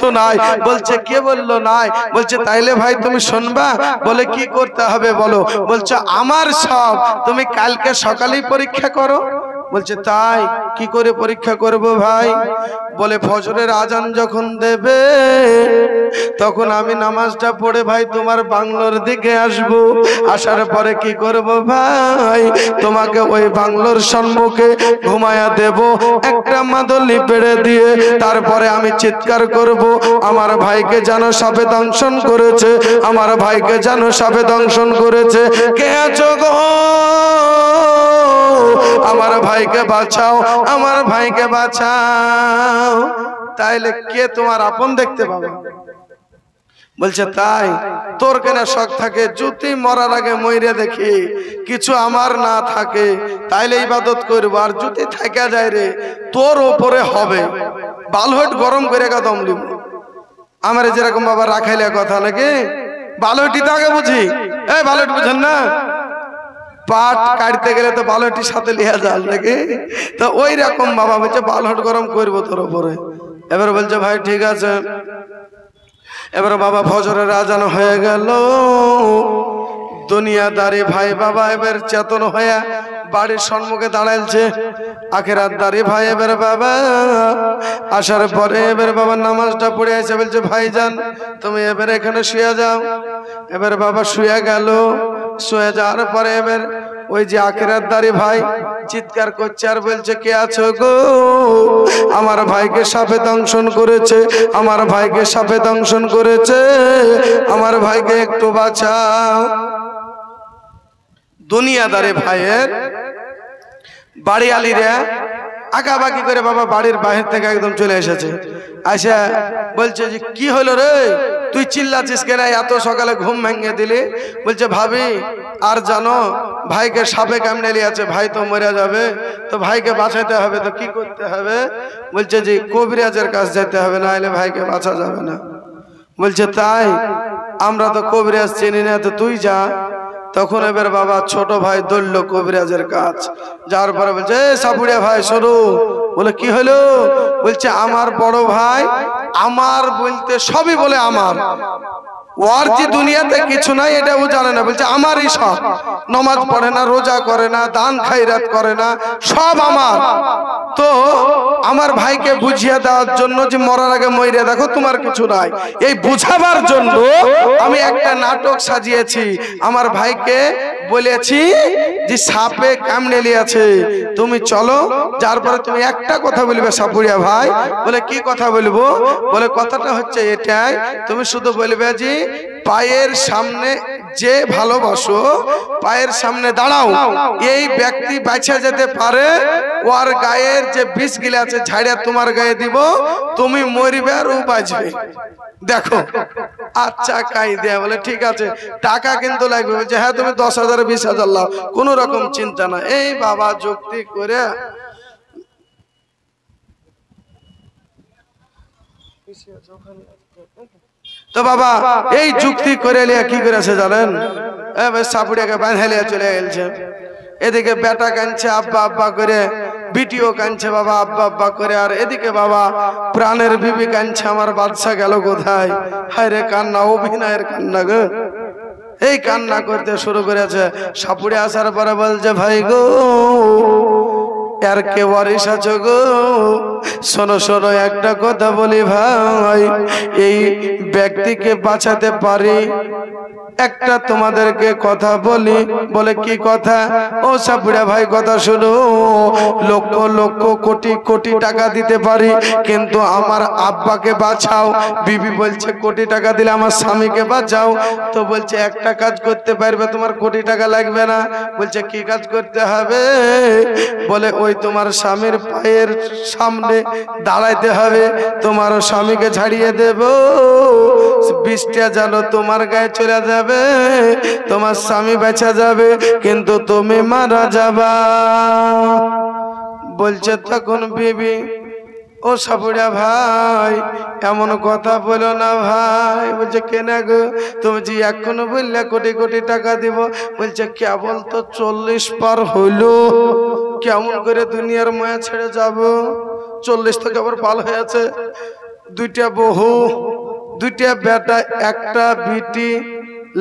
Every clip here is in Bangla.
কিছু নাই। বলছে কে বললো নাই? বলছে তাইলে ভাই তুমি শুনবা? বলে কি করতে হবে বলো? বলছে আমার সব তুমি কালকে সকালেই পরীক্ষা করো। বলছে তাই? কি করে পরীক্ষা করব ভাই? বলে ফজরের আজান যখন দেবে তখন আমি নামাজটা পড়ে ভাই তোমার বাংলোর দিকে আসব। আসার পরে কি করব ভাই? তোমাকে ওই বাংলোর সম্মুখে ঘুমায়া দেব একটা মাদলি পেড়ে দিয়ে। তারপরে আমি চিৎকার করব, আমার ভাইকে যেন সাপে দংশন করেছে, আমার ভাইকে যেন সাপে দংশন করেছে। কে আছো গো? আমার ভাইকে বাঁচাও, আমার ভাইকে বাঁচাও। তাইলে কে তোমার আপন দেখতে পাবে? বলছে তাই? তোর কেন শখ থাকে? যদি মরার আগে মইরে দেখি কিছু আমার না থাকে তাইলে ইবাদত করবো, আর যদি থাকা যায় রে তোর ওপরে হবে বালহট গরম করে কদম লিব। আমার যেরকম বাবা রাখাইলে কথা নাকি বালহটি তো আগে বুঝি। এই বালহট বুঝেন না? পাট কাটতে গেলে তো বালহটির সাথে লিয়া যাল নাকি? তো ওই রকম বাবা বলছে বালহট গরম করবো তোর ওপরে। এবার বলছে ভাই ঠিক আছে। এবার বাবা ফজরের আজান হয়ে গেল। দুনিয়াদারি ভাই বাবা এবার চেতন হয়ে বাড়ির সম্মুখে দাঁড়াইছে। আখিরাতদারি ভাই এবার বাবা আসার পরে এবার বাবা নামাজটা পড়ে আছে। বলছে ভাইজান তুমি এবার এখানে শুয়ে যাও। এবার বাবা শুয়ে গেল। শুয়ে যাওয়ার পরে এবার ওই যে আখিরাতদারি ভাই চিৎকার করছে আর বলছে কে আছো গো? আমার ভাইকে সাপে দংশন করেছে, আমার ভাইকে সাপে দংশন করেছে, আমার ভাইকে একটু বাঁচাও। দুনিয়াদারে ভাইয়ের বাড়িয়ালিরা আঁকাবাকি করে বাবা বাড়ির বাহির থেকে একদম চলে এসেছে। আচ্ছা বলছে যে কি হলো রে, তুই চিল্লাছিস কেন? এত সকালে ঘুম ভেঙে দিলি? বলছে ভাবি আর জানো ভাইকে সাপে কামড়ে নিয়েছে, ভাই তো মরে যাবে, তো ভাইকে বাঁচাতে হবে, তো কি করতে হবে? বলছে যে কবিরাজের কাছে যেতে হবে, না হলে ভাইকে বাঁচা যাবে না। বলছে তাই? আমরা তো কবিরাজ চিনি না, তো তুই যা। তখন এবার বাবা ছোট ভাই দৌড়লো কবিরাজের কাজ। যার পরে বলছে সাপুড়িয়া ভাই শোনো। বলে কি হলো? বলছে আমার বড় ভাই আমার বলতে সবই বলে আমার, ওর যে দুনিয়াতে কিছু নাই এটা ও জানে না। বলছে আমারই সব, নামাজ পড়ে না, রোজা করে না, দান খায়রাত করে না, সব আমার। তো আমার ভাইকে বুঝিয়ে দেওয়ার জন্য যে মরার আগে মইরে দেখো তোমার কিছু নাই, এই বুঝাবার জন্য আমি একটা নাটক সাজিয়েছি। আমার ভাইকে বলেছি যে সাপে কামড়ে লিয়েছে, তুমি চলো, যার পরে তুমি একটা কথা বলবে সাপুরিয়া ভাই। বলে কি কথা বলবো? বলে কথাটা হচ্ছে এটাই, তুমি শুধু বলবে যে পায়ের সামনে যে ভালোবাসো পায়ের সামনে দাঁড়াও, এই ব্যক্তি বাঁচা যেতে পারে, ওর গায়ের যে বিষ গিলা আছে ঝাড়িয়া তোমার গায়ে দিব, তুমি মরবে আর ও বাঁচবে। দেখো আচ্ছা কাইদা। বলে ঠিক আছে, টাকা কিন্তু লাগবে। বলছে হ্যাঁ তুমি 10,000 20,000 লাও, কোন রকম চিন্তা না। এই বাবা যুক্তি করে তো বাবা এই যুক্তি করে লিয়া কি করেছে জানেন? সাপুড়িয়াকে বাঁধা লিয়া চলে গেছে। এদিকে বেটা কাঁদছে আব্বা আব্বা করে, বিটিও কাঁদছে বাবা আব্বা আব্বা করে, আর এদিকে বাবা প্রাণের বিবি কাঁদছে আমার বাদশা গেল কোথায়। হায় রে কান্না, অভিনয়ের কান্না গো। এই কান্না করতে শুরু করেছে। সাপুড়ে আসার পরে বলছে ভাই গো আর কে ওয়ারিশ আছো গো? শোনো শোনো একটা কথা বলি ভাই, এই ব্যক্তিকে বাঁচাতে পারি একটা তোমাদেরকে কথা বলি। বলে কি কথা? ও সাপুড়া ভাই কথা শুনো, লক্ষ লক্ষ কোটি কোটি টাকা দিতে পারি, কিন্তু আমার আব্বাকে বাঁচাও। বিবি বলছে কোটি টাকা দিলে আমার স্বামীকে বাঁচাও। তো বলছে একটা কাজ করতে পারবে, তোমার কোটি টাকা লাগবে না। বলছে কি কাজ করতে হবে? বলে ওই তোমার স্বামীর পায়ের সামনে দাঁড়াইতে হবে, তোমার স্বামীকে ঝাড়িয়ে দেব, বিষটা যেন তোমার গায়ে চলে যাবে, তোমার স্বামী বেঁচে যাবে, কিন্তু তুমি মারা যাবা। বলছে তখন বিবি ও সাপুড়া ভাই এমন কথা বলো না ভাই। বলছে কেন গো? তুমি যে এখনো বললে কোটি কোটি টাকা দিব। বলছে কেবল তো 40 পার হইলো, কেমন করে দুনিয়ার মায়া ছেড়ে যাব? 40 তো কেবল পাল হয়েছে, দুইটা বহু, দুইটা বেটা, একটা বিটি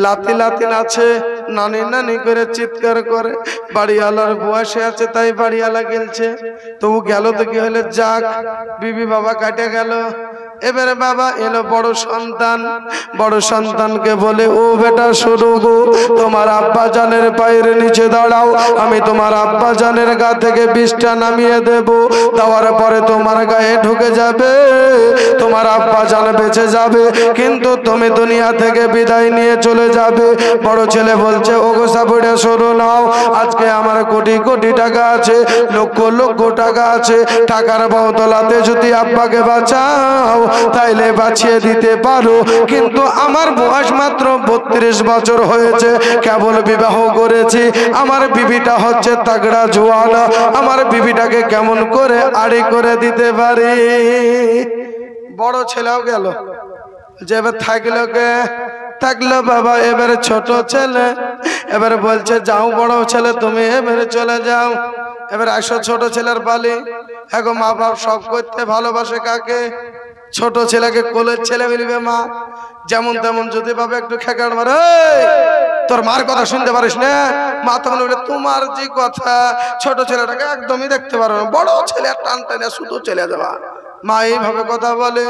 লাতি লাতি আছে, নানি নানি করে চিৎকার করে। বাড়িওয়ালার বয়সে আছে তাই বাড়িওয়ালা গেলছে, তবু গেল তো কি হলে যাক, বিবি বাবা কাটে গেল। এবারে বাবা এলো বড় সন্তান, বড় সন্তানকে বলে, ও বেটা শোনো গো, তোমার আব্বা জানের পায়ের নিচে দাঁড়াও, আমি তোমার আব্বা জানের গা থেকে বিষটা নামিয়ে দেব, দেওয়ার পরে তোমার গায়ে ঢুকে যাবে, তোমার আব্বা জান বেঁচে যাবে, কিন্তু তুমি দুনিয়া থেকে বিদায় নিয়ে চলে যাবে। বড় ছেলে বলছে, ও গো সাবুড়ে শোনো নাও, আজকে আমার কোটি কোটি টাকা আছে, লক্ষ লক্ষ টাকা আছে, টাকার বদলাতে যদি আব্বাকে বাঁচাও তাইলে বাঁচিয়ে দিতে পারো, কিন্তু আমার বয়স মাত্র 32 বছর হয়েছে, কেবল বিবাহ করেছি, আমার বিবিটা হচ্ছে তাগড়া জোয়ান, আমার বিবিটাকে কেমন করে আড়ি করে দিতে পারি। বড় ছেলেও গেল, যে এবার থাকলো কে? থাকলো বাবা এবারে ছোট ছেলে। এবারে বলছে, যাও বড় ছেলে তুমি এবারে চলে যাও। এবার আসো ছোট ছেলের বালি। এখন মা বাপ সব করতে ভালোবাসে কাকে? ছোট ছেলেকে কোলের ছেলে মিলবে মা, যেমন তেমন যদি পাবে একটু খেকার মারে, তোর মার কথা শুনতে পারিস না? মা তখন বলে, তোমার যে কথা, ছোট ছেলেটাকে একদমই দেখতে পারো না, বড় ছেলে টান টানে শুধু চলে যাবা। মা এইভাবে কথা বলে।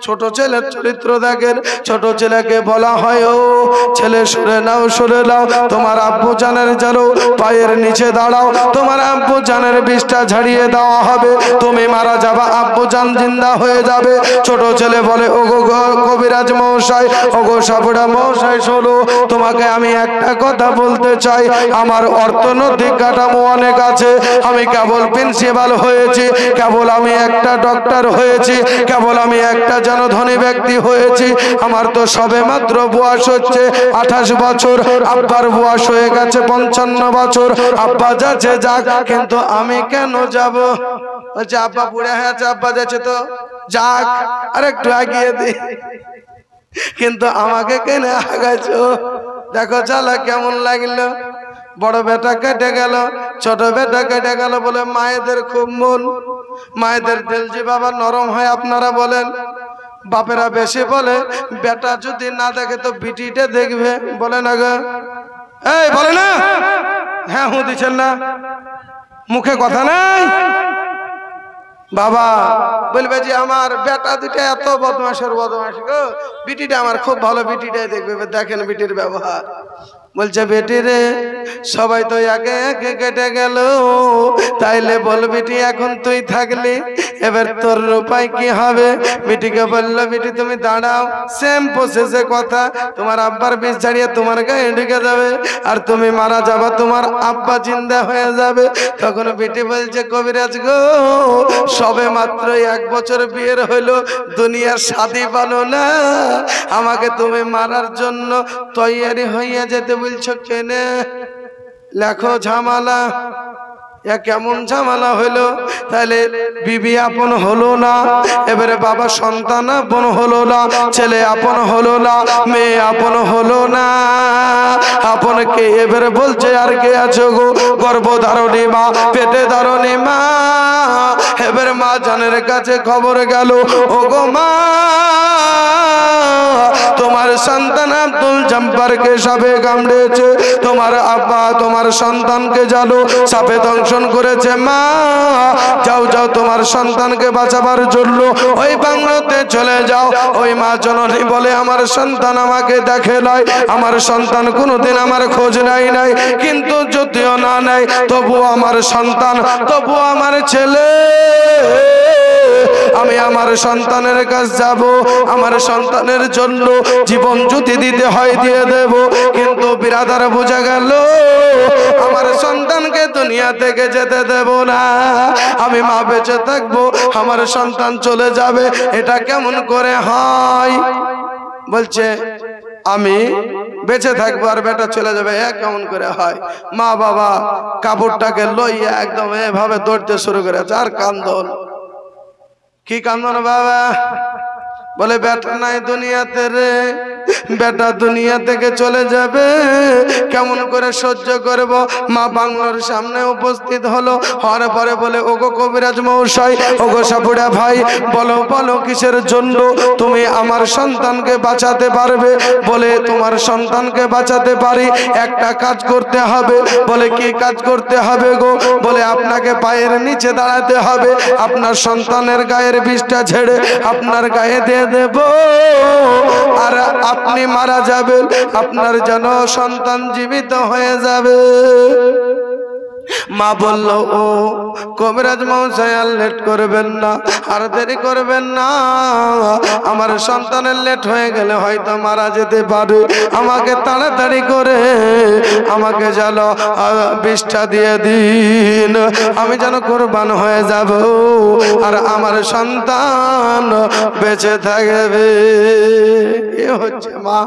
ছোট ছেলের চরিত্র দেখেন, ছোট ছেলেকে বলা হয়, ও ছেলে সরে নাও সরে নাও, তোমার আব্বু জানের যেন পায়ের নিচে দাঁড়াও, তোমার আব্বু জানের বিষটা ঝাড়িয়ে দেওয়া হবে, তুমি মারা যাবা, আব্বু জান জিন্দা হয়ে যাবে। ছোট ছেলে বলে, ও গো কবিরাজ মশাই, ও গো সাপুড়া মশাই শোনো, তোমাকে আমি একটা কথা বলতে চাই, আমার অর্থনৈতিক কাঠামো অনেক আছে, আমি কেবল প্রিন্সিপাল হয়েছি, কেবল আমি একটা ডক্টর হয়েছি, কেবল আমি একটা যেন ধনী ব্যক্তি হয়েছি, আমার তো সবে মাত্র বয়স হচ্ছে 28 বছর, আব্বার বয়স হয়ে গেছে 55 বছর, আব্বা যাচ্ছে যাক, কিন্তু আমি কেন যাব? বলছে, আব্বা বুড়া হয়ে আছে, আব্বা যাচ্ছে তো যাক, আর একটু আগিয়ে দি, কিন্তু আমাকে কেন আগাইছো? দেখো চালা কেমন লাগলো। বড় বেটা কেটে গেল, ছোট বেটা কেটে গেল, বলে মায়েদের খুব মন, মায়েদের দিল যে বাবা নরম হয়, আপনারা বলেন। বাপেরা বেশি বলে, বেটা যদি না দেখে তো বিটিটা দেখবে, বলে না গো? এই বলে না? হ্যাঁ হু দিচ্ছেন না, মুখে কথা নাই। বাবা বলবে যে আমার বেটা দুটা এত বদমাশের বদমাশ গো, বিটিটা আমার খুব ভালো, বিটিটাই দেখবে, দেখেন বিটির ব্যবহার। বলছে, বেটি রে, সবাই তো একে একে কেটে গেল, তাইলে বল বেটি এখন তুই থাকলি, এবার তোর উপায় কি হবে? বেটিকে বলল, বেটি তুমি দাঁড়াও, সেম প্রসেসে কথা, তোমার আব্বার বিষ ছাড়িয়ে তোমার গায়ে ঢুকে যাবে, আর তুমি মারা যাবা, তোমার আব্বা জিন্দা হয়ে যাবে। তখন বেটি বলছে, কবিরাজ গো, সবে মাত্র 1 বছর বিয়ের হইলো, দুনিয়ার শাদি পালো না, আমাকে তুমি মারার জন্য তৈয়ারি হইয়া যেতে বলছো কেনে? লেখো ঝামেলা, কেমন ঝামেলা হইলো? তাহলে বিবি আপন হলো না, এবারে বাবা সন্তান আপন হলো না, ছেলে আপন হলো না, মেয়ে আপন হলো না, আপন কে? এবারে বলছে, আর কে আছো গো? গর্ভধারণী মা, পেটে ধারণী মা। এবারে মা জানের কাছে খবর গেল, ও গো মা, তোমার সন্তান আব্দুল জব্বারকে সাপে কামড়েছে, তোমার আব্বা তোমার সন্তানকে জানো সাপে দংশন করেছে, মা যাও যাও, তোমার সন্তানকে বাঁচাবার জন্য ওই বাংলাতে চলে যাও। ওই মা জননী বলে, আমার সন্তান আমাকে দেখে নাই, আমার সন্তান কোনোদিন আমার খোঁজ নাই নাই, কিন্তু যদিও না নেয় তবুও আমার সন্তান, তবুও আমার ছেলে, আমি আমার সন্তানের কাছে যাব, আমার সন্তানের জন্য জীবন যদি দিতে হয় দিয়ে দেব। কিন্তু বিরাদার বোঝা গেল, আমার সন্তানকে দুনিয়া থেকে যেতে দেব না, আমি মা বেঁচে থাকবো, আমার সন্তান চলে যাবে, এটা কেমন করে হয়? বলছে, আমি বেঁচে থাকবো আর বেটা চলে যাবে, কেমন করে হয়? মা বাবা কাপড়টাকে লইয়া একদম এভাবে দৌড়তে শুরু করেছে, আর কান্দন। কি কান্দন বাবা? বলে বেটা নাই দুনিয়াতে রে, বেটা দুনিয়া থেকে চলে যাবে, কেমন করে সহ্য করব। মা বাংলার সামনে উপস্থিত হলো, হওয়ার পরে বলে ওগো কবিরাজ মশাই, ওগো সাপুড়া ভাই, বলো বলো কিসের জন্য তুমি আমার সন্তানকে বাঁচাতে পারবে? বলে তোমার সন্তানকে বাঁচাতে পারি, একটা কাজ করতে হবে। বলে কি কাজ করতে হবে গো? বলে আপনাকে পায়ের নিচে দাঁড়াতে হবে, আপনার সন্তানের গায়ের বিষটা ঝেড়ে আপনার গায়ে দিয়ে দেব, আর আপনি মারা যাবেন, আপনার যেন সন্তান জীবিত হয়ে যাবে। মা বলল ও কবিরাজ মশাই আর লেট করবেন না, আর দেরি করবেন না, আমার সন্তানের লেট হয়ে গেলে হয়তো মারা যেতে পারে, আমাকে তাড়াতাড়ি করে আমাকে যেন বিষটা দিয়ে দিন, আমি যেন কোরবান হয়ে যাব, আর আমার সন্তান বেঁচে থাকবে। এ হচ্ছে মা।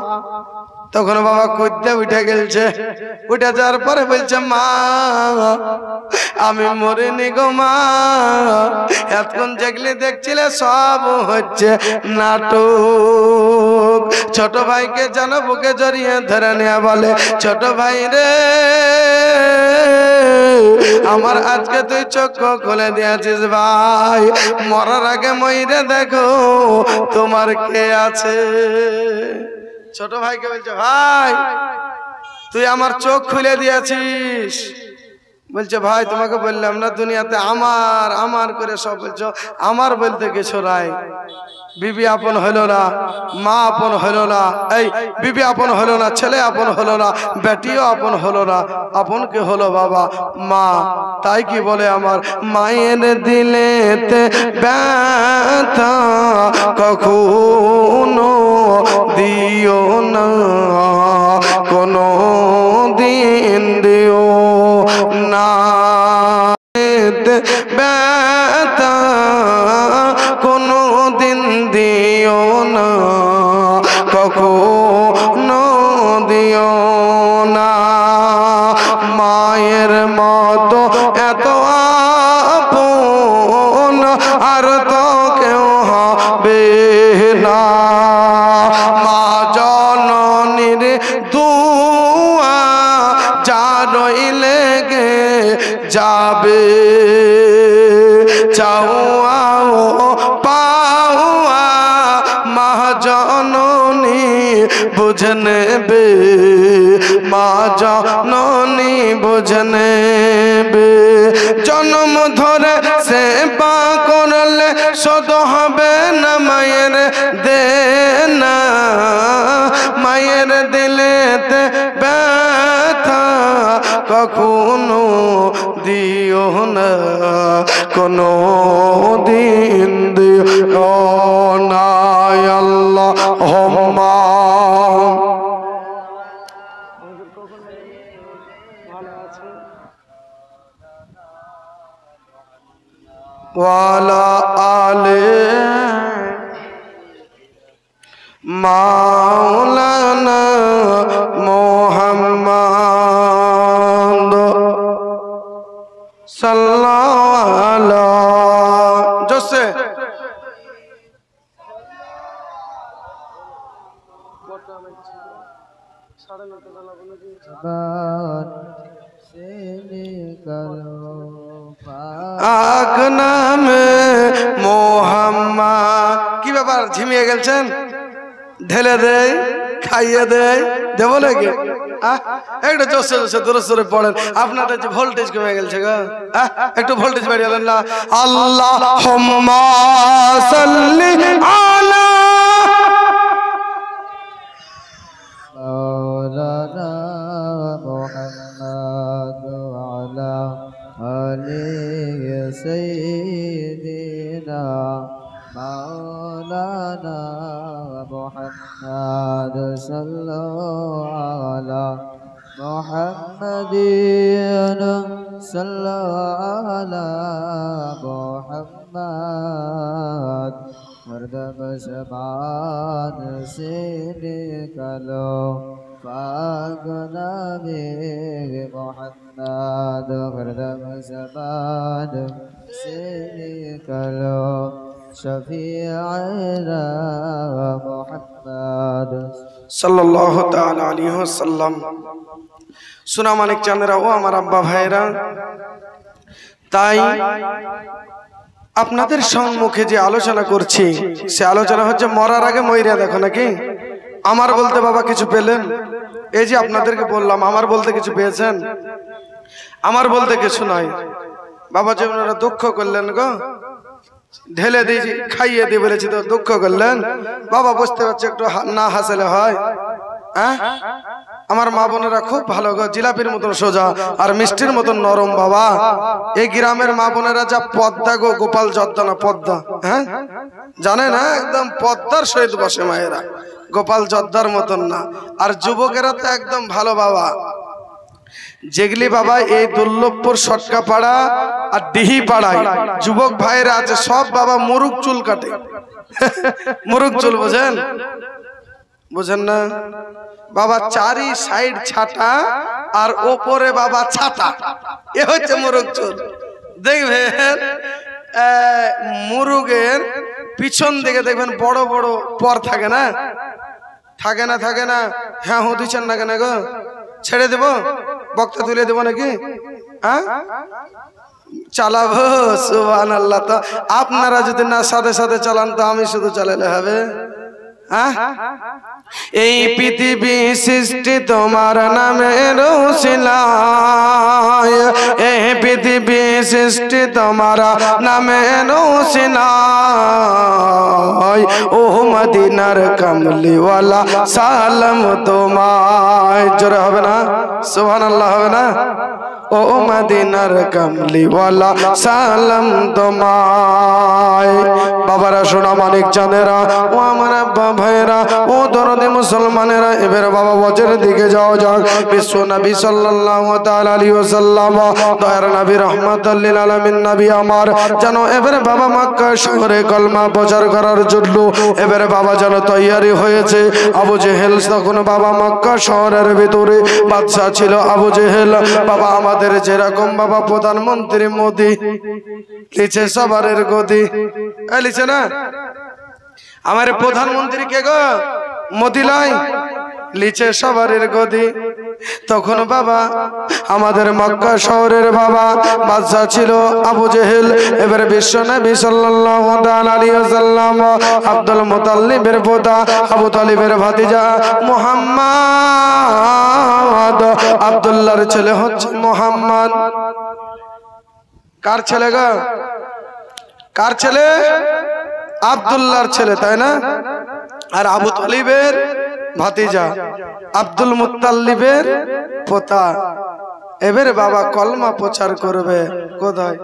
তখন বাবা কইতে উঠে গেলছে, উঠে যাওয়ার পরে বলছে মা আমি মরিনি গো মা, এতক্ষণ যেগুলি দেখছিলে সব হচ্ছে নাটক। ছোট ভাইকে যেন বুকে জড়িয়ে ধরে নেয়া বলে, ছোট ভাই রে আমার আজকে তুই চোখ খুলে দিয়েছিস ভাই, মরার আগে মইরে দেখো তোমার কে আছে। ছোট ভাইকে বলছে ভাই তুই আমার চোখ খুলে দিয়েছিস। বলছে ভাই তোমাকে বললাম না দুনিয়াতে আমার আমার করে সব বলছো, আমার বলতে কিছু নাই। বিবি আপন হলো না, মা আপন হলো না, এই বিবি আপন হলো না, ছেলে আপন হলো না, বেটিও আপন হলো না, আপন কে হলো বাবা মা। তাই কি বলে আমার মায়ের দিলেতে ব্যথা কখনো দিও না, কোনো দিন দিও না, ব্যথা কোনো দিন দিও না, কখনো দিও না। মায়ের মতো এত আপন আর তো কেউ হবে না, মা জননীর দুয়া যারই লেগে যাবে, চাওয়া পাওয়া মা জননী বুঝে নেবে, মা জননী বুঝে নেবে। জন্ম ধরে সেবা করলে শোধ হবে না মায়ের দেনা, মায়ের দিলেতে ব্যথা কখনো দিও না, কোনো দিন দিও না। আল্লাহুম্মা ওয়ালা আলে মাওলানা মুহাম্মদ সাল্লাল্লাহু জোসে আক নামে মোহাম্মদ। কি ব্যাপার ঝিমিয়ে গেছেন? ঢেলে দেয় খাইয়ে দেয় দেব নাকি? একটু জোসে জোসে দূরে সরে পড়েন, আপনাদের যে ভোল্টেজ কমে গেছে গো, একটু ভোল্টেজ বাড়িয়ে দেন না। আল্লাহুম্মা সাল্লি আলা মাওলানা মুহাম্মদ ওয়া আলা আলি সাইয়্যিদিনা মাওলানা মুহাম্মদ সাল্লাল্লাহু আলা মুহাম্মাদিন সাল্লাল্লাহু আলা মুহাম্মদ हरदम ज़बान से निकलो पाक नामे मोहम्मद, हरदम ज़बान से निकलो شفيعنا محمد সাল্লাল্লাহু তাআলা আলাইহি ওয়াসাল্লাম। সোনা মানিক চাঁদেরা ও আমার আব্বা ভাইরা, তাই আপনাদের সম্মুখে যে আলোচনা করছি সে আলোচনা হচ্ছে মরার আগে মইরা দেখো নাকি। আমার বলতে বাবা কিছু পেলেন? এই যে আপনাদেরকে বললাম আমার বলতে কিছু পেয়েছেন? আমার বলতে কিছু নাই বাবা। যে ওনারা দুঃখ করলেন গো, ঢেলে দিয়েছি খাইয়ে দিয়ে বলেছি তো দুঃখ করলেন বাবা, বুঝতে পারছি একটু না হাসলে হয়। হ্যাঁ, আমার মা বোনেরা খুব ভালো গো, জিলাপির মতন সোজা আর মিষ্টির মতন নরম বাবা। এই গ্রামের মা বোনেরা যা পদ্মা গো, গোপাল জর্দা না পদ্মা, হ্যাঁ জানে না, একদম পদ্মার সহিত বসে মায়েরা, গোপাল জর্দার মতন না। আর যুবকেরা তো একদম ভালো বাবা। যেগুলি বাবা এই দুর্লভপুর সটকা পাড়া আর ডিহি পাড়ায় যুবক ভাইরা আছে সব বাবা মুরুক চুল কাটে। মুরুক চুল বোঝেন? বুঝেন না বাবা? চারি সাইড ছাটা আর ওপরে বাবা ছাতা, এ হচ্ছে মুরুক চুল। দেখবেন মুরুগের পিছন দিকে দেখবেন বড় বড় পর থাকে না? থাকে না? থাকে না? হ্যাঁ হো দিচ্ছেন না কেন গো? ছেড়ে দেব, বক্তা তুলে দেবো নাকি? হ্যাঁ চালাবো, সুবহানাল্লাহ। তো আপনারা যদি না সাথে সাথে চালান তো আমি শুধু চালালে হবে? এই পৃথিবী সৃষ্টি তোমার নামের উসিলায়, এই পৃথিবী সৃষ্টি তোমার নামের উসিলায়, ও মদিনার কামলিওয়ালা সালাম তোমায়। জোরে হবে না? সুবহানাল্লাহ হবে না? ও মদিনার কামলিওয়ালা সালাম তোমায়। বাবারা, সোনা মানিক চাঁদেরা ও আমার আব্বা ভাইরা ও দরদি মুসলমানেরা, এবারে বাবা বজের দিকে যাও যাক। বিশ্ব নবী সাল্লাল্লাহু তাআলা আলাইহি ওয়াসাল্লাম, দয়ার নবী রাহমাতুল লিল আলামিন নবী আমার, জানো এবারে বাবা মক্কা শহরে কলমা প্রচার করার জন্য এবারে বাবা যেন তৈয়ারি হয়েছে। আবু জেহেল তখন বাবা মক্কা শহরের ভিতরে বাদশা ছিল। আবু জেহেল বাবা আমাদের যেরকম বাবা প্রধানমন্ত্রী মোদি লিখে সবারের গদি, লিখে না? আমার প্রধানমন্ত্রী কে গো? মোদি লাই লিচে সবারের গদি। তখন বাবা আমাদের মক্কা শহরের বাবা বাদশা ছিল আবু জেহেল। এবারে বিশ্ব নবী সাল্লাল্লাহু আলাইহি ওয়াসাল্লাম আব্দুল মুতাল্লিবের পোতা আবু তালিবের ভাতিজা মুহাম্মদ, আব্দুল্লাহর ছেলে হচ্ছে মুহাম্মদ। কার ছেলে গো? কার ছেলে? আব্দুল্লাহর ছেলে, তাই না? আর আবু তালিবের ভাতিজা, আব্দুল মুত্তালিবের পোতা। এবারে বাবা কলমা প্রচার করবে কোথায়?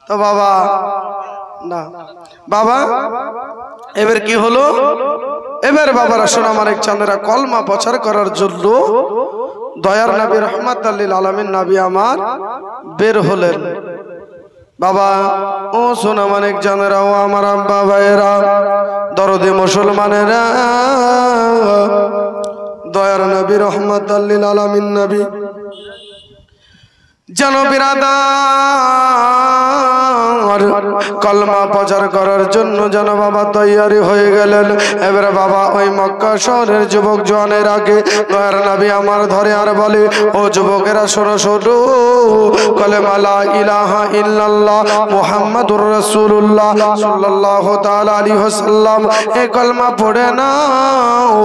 তো বাবা না বাবা এবার কি হলো? এবার বাবারা সোনা মানিক চাঁদেরা কলমা প্রচার করার জন্য দয়ার নবী রাহমাতুল লিল আলামিন নবী আমার বের হলেন। বাবা ও সোনা মানিক চাঁদেরা ও আমার আব্বা ভাইয়েরা, দরদে মুসলমানেরা, দয়ার নবী রাহমাতুল লিল আলামিন নবী যেন বিরাদার কলমা প্রচার করার জন্য যেন বাবা তৈয়ারি হয়ে গেলেন। এবারে বাবা ওই মক্কা শহরের যুবক জওয়ানের আগে দয়ার নবী আমার ধরে আর বলে, ও যুবকেরা শোনো শোনো, কলেমা লা ইলাহা ইল্লাল্লাহ মুহাম্মাদুর রাসূলুল্লাহ সাল্লাল্লাহু তাআলা আলাইহি ওয়াসাল্লাম এই কলমা পড়ে নাও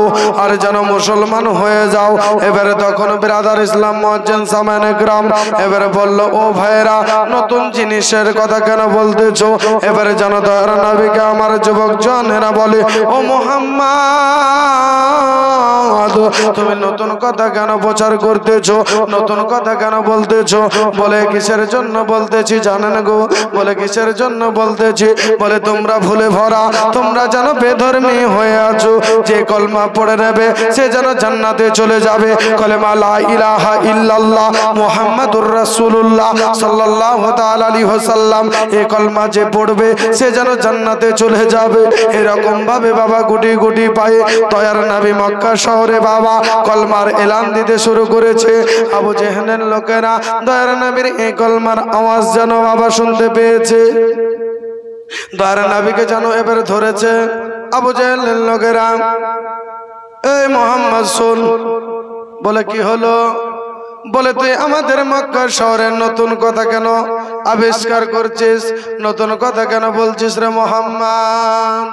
আর যেন মুসলমান হয়ে যাও। এবারে তখন বিরাদার ইসলাম মুয়াজ্জিন সামানে গ্রাম এবারে বললো, ও ভাইরা নতুন জিনিসের কথা কেন বলতেছো? এবারে জানো দয়ার নবীকে আমার যুবক জনেরা বলে, ও মুহাম্মদ তুমি নতুন কথা কেন প্রচার করতেছো? নতুন কথা কেন বলতেছো? বলে কিসের জন্য বলতেছি জানেন গো? বলে কিসের জন্য বলতেছি? বলে তোমরা ভুলে ভরা, তোমরা যেন বেধর্মী হয়ে আছো। যে কলমা পড়ে নেবে সে যেন জান্নাতে চলে যাবে। কলেমা লা ইলাহা ইল্লাল্লাহ মুহাম্মাদুর রাসূলুল্লাহ সাল্লাল্লাহু তাআলা আলাইহি ওয়াসাল্লাম এই কলমা যে পড়বে সে যেন জান্নাতে চলে যাবে। এরকম ভাবে বাবা গুটি গুটি পায়ে দয়ার নবী মক্কা শহরে বাবা কলমার এলান দিতে শুরু করেছে। আবু জেহেলের লোকেরা দয়ার নবীর এই কলমার আওয়াজ যেন বাবা শুনতে পেয়েছে। দয়ার নবীকে জানো এবারে ধরেছে আবু জেহেলের লোকেরা, এই মোহাম্মদ শুন। বলে কি হলো? বলে তুই আমাদের মক্কা শহরের নতুন কথা কেন আবিষ্কার করছিস? নতুন কথা কেন বলছিস রে মোহাম্মদ?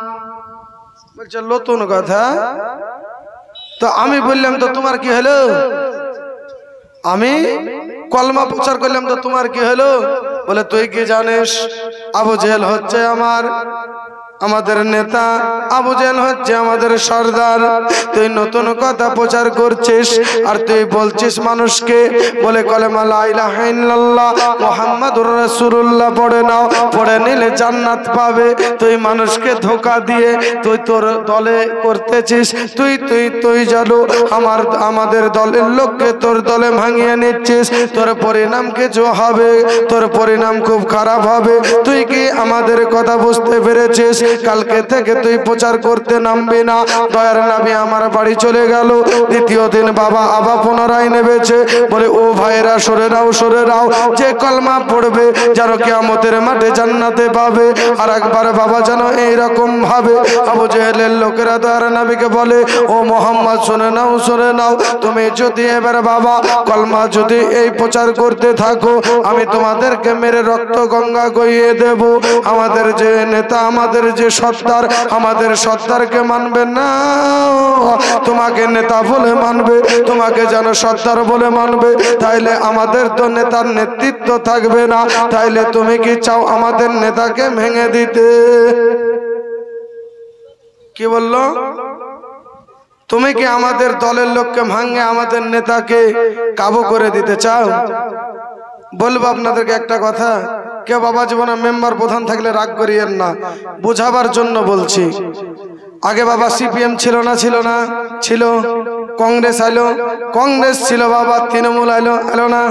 বলছে নতুন কথা। তো আমি বললাম তো তোমার কি হলো? আমি কলমা প্রচার করলাম তো তোমার কি হলো? বলে তুই কি জানিস আবু জেহেল হচ্ছে আমাদের নেতা, আবু জেহেল হচ্ছে আমাদের সর্দার। তুই নতুন কথা প্রচার করছিস আর তুই বলছিস মানুষকে, বলে কলেমা লা ইলাহা ইল্লাল্লাহ মুহাম্মাদুর রাসূলুল্লাহ পড়ে নাও, পড়ে নিলে জান্নাত পাবে। তুই মানুষকে ধোঁকা দিয়ে তুই তোর দলে করতেছিস। তুই জানো আমাদের দলের লোককে তোর দলে ভাঙিয়ে নিচ্ছিস। তোর পরিণাম কিছু হবে, তোর পরিণাম খুব খারাপ হবে। তুই কি আমাদের কথা বুঝতে পেরেছিস? কালকে থেকে তুই প্রচার করতে নামবি না। দয়ার নবী আমার বাড়ি চলে গেল। দ্বিতীয় দিন বাবা আবার পুনরায় নেমেছে। বলে ও ভাইরা সরে নাও, যে কলমা পড়বে যেন কিয়ামতের মাঠে জান্নাতে পাবে। আর একবার বাবা যেন এইরকম ভাবে। আবু জেহেলের লোকেরা দয়ার নবীকে বলে, ও মোহাম্মদ শুনে নাও, তুমি যদি এবার বাবা কলমা যদি এই প্রচার করতে থাকো, আমি তোমাদেরকে মেরে রক্ত গঙ্গা গইয়ে দেব। আমাদের যে নেতা, আমাদের যে সর্দার, আমাদের সর্দারকে মানবে না, তোমাকে নেতা বলে মানবে, তোমাকে যেন সর্দার বলে মানবে। তাইলে আমাদের তো নেতার নেতৃত্ব থাকবে না। তাইলে তুমি কি চাও আমাদের নেতাকে ভেঙে দিতে? কি বললো? তুমি কি আমাদের দলের লোককে ভাঙে আমাদের নেতাকে কাবু করে দিতে চাও? বলবো আপনাদেরকে একটা কথা, কেউ বাবা জীবনে মেম্বার প্রধান থাকলে রাগ করিয়েন না, বোঝাবার জন্য বলছি। আগে বাবা সিপিএম ছিল না? ছিল। কংগ্রেস আইলো, কংগ্রেস ছিল বাবা, তৃণমূল আইলো না?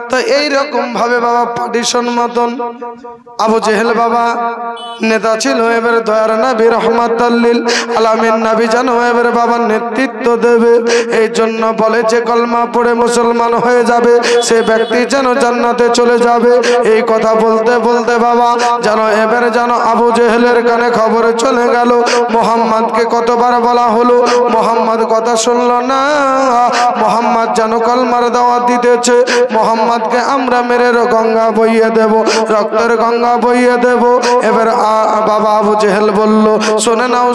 তো এইরকম ভাবে বাবা পার্টিশন মতন আবু জেহেল বাবা নেতা ছিল। এবারে দয়ার নবী রহমাতুল লিল আলামিন নবী জানো এবারে বাবা নেতৃত্ব দেবে। এই জন্য বলে যে কলমা পড়ে মুসলমান হয়ে যাবে সে ব্যক্তি যেন জান্নাতে চলে যাবে। এই কথা বলতে বলতে বাবা জানো এবারে জানো আবু জেহেলের কানে খবর চলে গেল। মোহাম্মদকে কতবার বলা হলো, মোহাম্মদ কথা শুনলো না। মোহাম্মদ যেন কলমার দাওয়াত দিতেছে, মোহাম্মদকে আমরা মেরে গঙ্গা বইয়ে দেব, রক্তের গঙ্গা বইয়ে দেব। এবার বাবা আবু জেহেল বলল, শুনে নাও,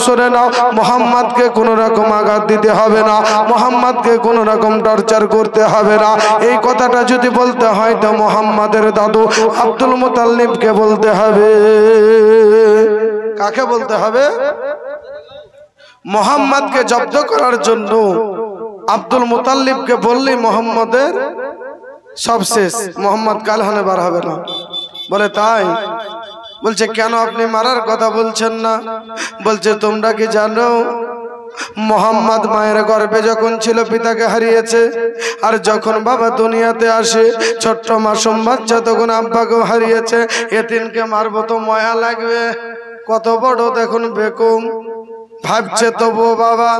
মোহাম্মদকে কোনো রকম আঘাত দিতে হবে না, মোহাম্মদকে কোনো রকম টর্চার করতে হবে না। এই কথাটা যদি বলতে হয় তো মোহাম্মদের দাদু আব্দুল মুতাল্লিবকে বলতে হবে। কাকে বলতে হবে? মোহাম্মদকে জব্দ করার জন্য আব্দুল মুতাল্লিবকে বললেই মোহাম্মদের সব শেষ, মোহাম্মদ কালহানে বার হবে না। বলে তাই? বলছে কেন আপনি মারার কথা বলছেন না? বলছে তোমরা কি জানো মোহাম্মদ মায়ের গর্ভে যখন ছিল পিতাকে হারিয়েছে, আর যখন বাবা দুনিয়াতে আসে ছোট্ট মাসুম বাচ্চা তখন আব্বাকেও হারিয়েছে। এতিমকে মারবো তো মায়া লাগবে, কত বড় দেখুন বেকুম, ভাবছে তবুও বাবা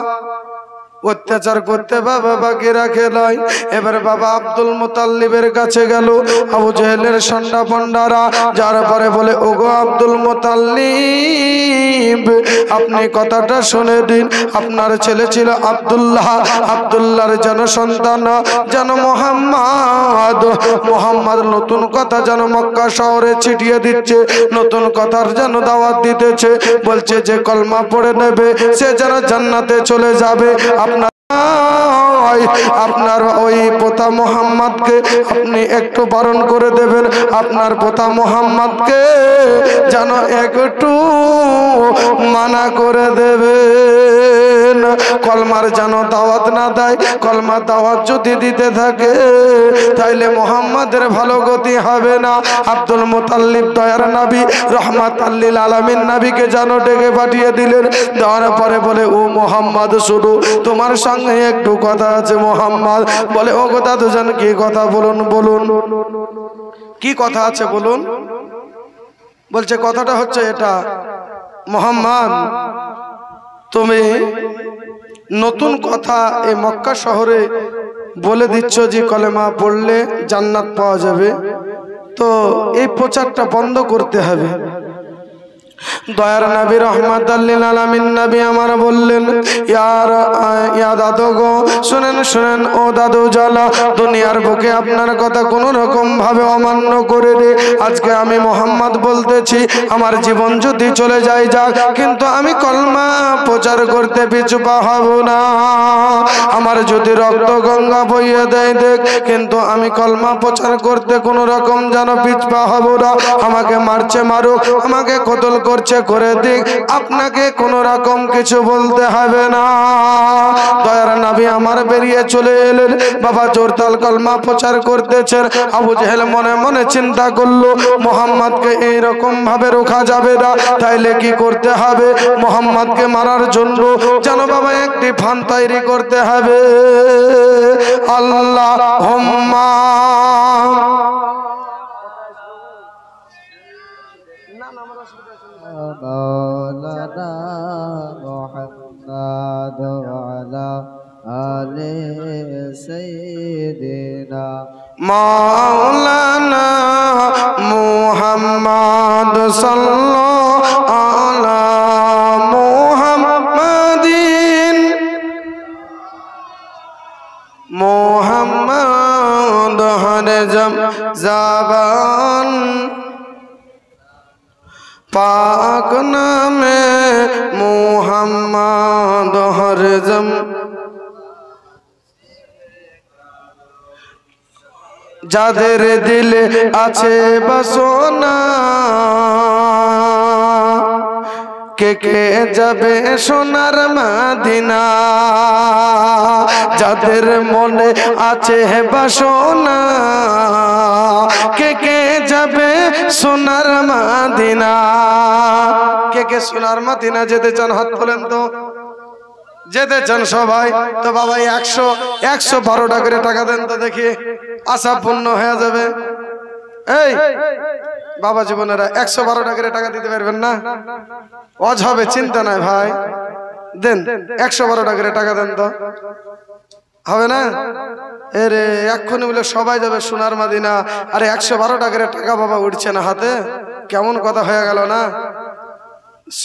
অত্যাচার করতে বাবা বাকি রাখে নাই। এবার বাবা আব্দুল মুতাল্লিবের কাছে গেল আবু জেহেলের সন্ডা পন্ডারা, যার পরে বলে ওগো আব্দুল মুতাল্লিব আপনি কথাটা শুনে দিন। আপনার ছেলে ছিল আব্দুল্লাহ, আব্দুল্লাহর যেন সন্তান যেন মোহাম্মদ নতুন কথা যেন মক্কা শহরে ছিটিয়ে দিচ্ছে, নতুন কথার যেন দাওয়াত দিতেছে। বলছে যে কলমা পড়ে নেবে সে যেন জান্নাতে চলে যাবে। আপনার ওই পোতা মোহাম্মদকে আপনি একটু বারণ করে দেবেন, আপনার পোতা মোহাম্মদকে যেন একটু মানা করে দেবেন, কলমার যেন দাওয়াত না দেয়। কলমার দাওয়াত যদি দিতে থাকে তাইলে মোহাম্মদের ভালো গতি হবে না। আব্দুল মুতাল্লিব দয়ার নবী রহমাতুল লিল আলামিন নবীকে যেন ডেকে পাঠিয়ে দিলেন। দেওয়ার পরে বলে ও মোহাম্মদ শুধু তোমার সঙ্গে একটু কথা আছে। মোহাম্মদ বলে ও কথা দুজন কি কথা বলুন, কি কথা আছে বলুন। বলছে কথাটা হচ্ছে এটা, মোহাম্মদ তুমি নতুন কথা এই মক্কা শহরে বলে দিচ্ছ যে কলেমা পড়লে জান্নাত পাওয়া যাবে, তো এই প্রচারটা বন্ধ করতে হবে। দয়ার নবী রহমাতাল লিল আলামিন নবী আমার বললেন, ইয়া দাদু গো, শুনেন শুনেন ও দাদু জালা, দুনিয়ার বুকে আপনার কথা কোন রকম ভাবে অমান্য করে রে আজকে আমি মোহাম্মদ বলতেছি, আমার জীবন যদি চলে যায় যাক, কিন্তু আমি কলমা প্রচার করতে পিছু পা হব না। আমার যদি রক্ত গঙ্গা বইয়ে দেয় দেখ, কিন্তু আমি কলমা প্রচার করতে কোন রকম যেন পিছু পা হব না। আমাকে মারছে মারুক, আমাকে কতল করছে করে দিক, আপনাকে কোন রকম কিছু বলতে হবে না। দয়ার নবী আমার বেরিয়ে চলে এলেন। বাবা জোরতাল কলমা প্রচার করতেছেন। আবু জেহেল মনে মনে চিন্তা করলো, মোহাম্মদকে এইরকম ভাবে রোখা যাবে না, তাইলে কি করতে হবে? মোহাম্মদকে মারার জন্য যেন বাবা একটি ফান তৈরি করতে হবে। আল্লাহুম্মা مولانا محمد وعلى آل سيدنا مولانا محمد صلى على محمدin محمد हर ज़बान पाक नामे मुहम्मद हर जम যাদের দিলে আছে বাসনা, কে কে যাবে সোনার মদিনা। যাদের মনে আছে বাসনা, কে কে যাবে সোনার মদিনা। কে কে সোনার মদিনা যেতে চান হাত তোলেন তো। যেতে চান সবাই তো বাবা 112 করে টাকা দেন তো দেখি, আশা পূর্ণ হয়ে যাবে। এই বাবা জীবনেরা 112 করে টাকা দিতে পারবেন না? অজ হবে, চিন্তা নাই ভাই, দেন 112 করে টাকা দেন তো, হবে না? এরে এক্ষুনি বলে সবাই যাবে সোনার মদিনা, আরে 112 করে টাকা বাবা উঠছে না হাতে, কেমন কথা হয়ে গেল না?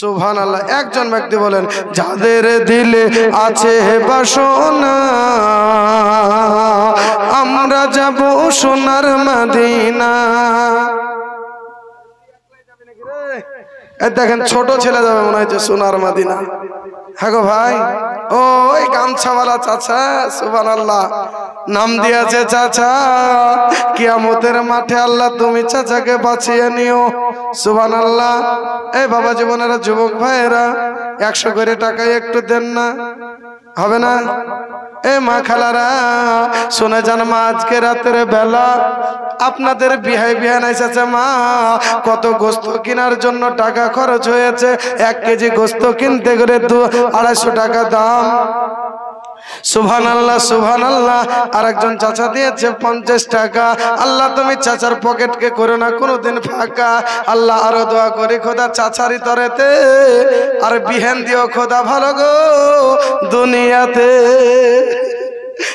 সুবহানাল্লাহ। একজন ব্যক্তি বলেন, যাদের দিলে আছে বাসনা, আমরা যাব সোনার মদিনা। দেখেন ছোট ছেলে যাবে মনে হচ্ছে সোনার মদিনা। হ্যাঁ গো ভাই, ওই গামছাওয়ালা চাচা, সুবহানাল্লাহ, নাম দিয়েছে চাচা। কিয়ামতের মাঠে আল্লাহ তুমি চাচাকে বাঁচিয়ে নিও, সুবহানাল্লাহ। এই বাবা জীবনেরা, যুবক ভাইয়েরা, 100 করে টাকায় একটু দেন না, হবে না? এ মা খালারা শুনে যান মা, আজকে রাতের বেলা আপনাদের বিহাই নাই চাচা মা, কত গোস্ত কেনার জন্য টাকা খরচ হয়েছে। 1 কেজি গোস্ত কিনতে করে 200-250 টাকা দাম। সুবহানাল্লাহ সুবহানাল্লাহ। আরেকজন চাচা দিয়েছে 50 টাকা। আল্লাহ তুমি চাচার পকেটকে করো না কোনোদিন ফাঁকা। আল্লাহ আরো দোয়া করি, খোদা চাচারি তরেতে আর বিহান দিও খোদা ভালো গো দুনিয়াতে।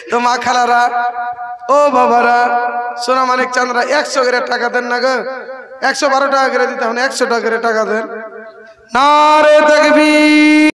তো মা খালারা, ও বাবারা, সোনা মানিক চাঁদরা, 100 করে টাকা দেন না গো। 112 টাকা করে দিতে হবে, 100 টাকা করে টাকা দেন। নারে তাকবীর।